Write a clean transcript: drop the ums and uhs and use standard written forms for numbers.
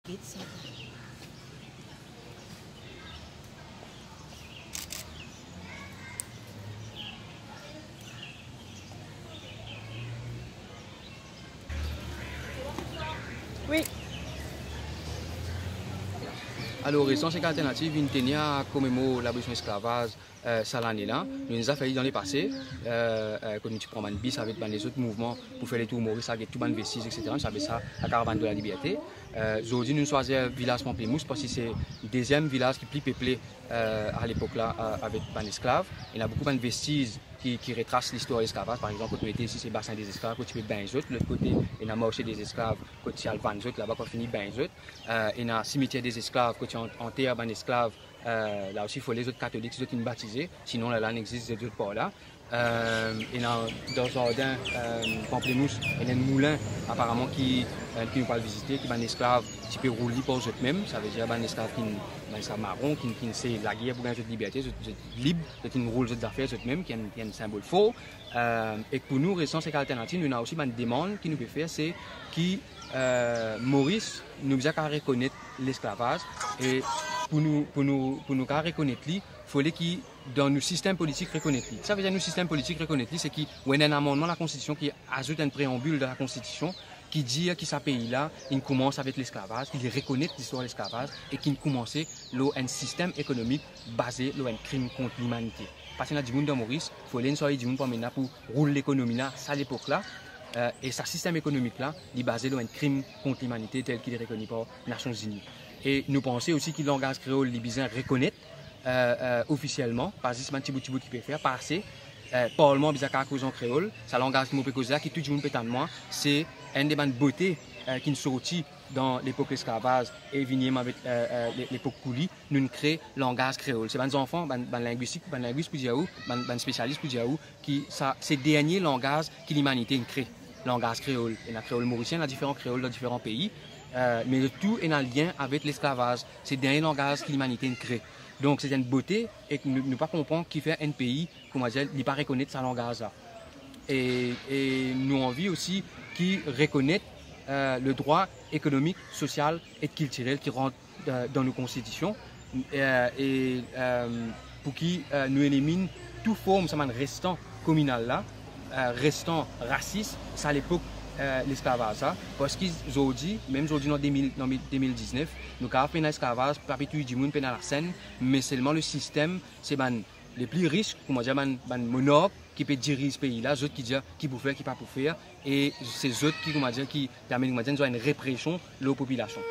Oui. Alors, Résistance Alternative, une tenue à commémorer l'abolition de l'esclavage ça l'année-là. Nous avons fait dans les passés, quand nous prenons un bis avec les autres mouvements pour faire les tours Maurice, avec tout le vestiges, etc. Nous savons ça, la caravane de la liberté. Aujourd'hui, nous choisissons le village Pamplemousse parce que c'est le deuxième village qui est plus peuplé à l'époque-là avec les esclaves. Il y a beaucoup de vestiges qui retracent l'histoire de l'esclavage. Par exemple, quand on était ici, c'est le bassin des esclaves, quand tu fais Benzout. De l'autre côté, il y a le marché des esclaves, quand tu as le Vanzout, là-bas, quand tu finis Benzout. Il y a le cimetière des esclaves, quand tu enterres un esclave. Là aussi, il faut les autres catholiques, les autres qui sont baptisés. Sinon, là, il n'existe d'autres pas là. Et dans le jardin Pamplemousse, il y a un moulin apparemment qui nous parle visiter, qui est un esclave qui peut rouler pour eux-mêmes. Ça veut dire un esclave marron, qui sait la guerre pour gagner cette liberté, libre, qui roule des affaires eux-mêmes, qui est un symbole fort. Et pour nous, Résistance Alternative, nous avons aussi une demande qui nous peut faire, c'est que Maurice nous a reconnaître l'esclavage. Et pour nous reconnaître, il faut qu'il dans nos systèmes politiques reconnaître. Ça veut dire que nos systèmes politiques reconnaître, c'est qu'il y a un amendement à la Constitution qui ajoute un préambule de la Constitution qui dit que ce pays-là, il commence avec l'esclavage, qu'il reconnaît l'histoire de l'esclavage et qu'il commence un système économique basé sur un crime contre l'humanité. Parce que dans le monde de Maurice, il faut aller pour rouler l'économie là, à l'époque-là. Et ce système économique-là, il est basé sur un crime contre l'humanité tel qu'il est reconnu par les Nations Unies. Et nous pensons aussi que le langage créole libyen reconnaît officiellement, parce que c'est un petit bout qui peut faire passer. Parlement bizarre à cause en créole, ça langage qui me peut causer, qui tout le monde peut entendre, c'est une des beautés qui nous sortit dans l'époque esclavage et vignement avec l'époque coulis, nous créons le langage créole. C'est des enfants, des linguistes pour dire où, des spécialistes pour dire où, qui c'est le dernier langage que l'humanité crée, le langage créole. Et la créole mauricien, il y a différents créoles dans différents pays, mais le tout est en lien avec l'esclavage. C'est le dernier langage que l'humanité crée. Donc c'est une beauté et nous ne pas comprendre qui fait un pays, comment dire, ne pas reconnaître sa langage là. Et nous envie aussi qui reconnaît le droit économique, social et culturel qui rentre dans nos constitutions et pour qui nous élimine toute forme restant communal là, restant raciste, ça à l'époque l'esclavage. Parce qu'aujourd'hui, même aujourd'hui en 2019, nous avons fait l'esclavage, pas tout le monde dans la scène, mais seulement le système, c'est les plus riches, comment dire, monopole qui peut diriger ce pays-là, ceux qui disent qui peut faire, qui ne peut pas faire, et c'est eux qui, comment dire, qui permettent une répression de la population.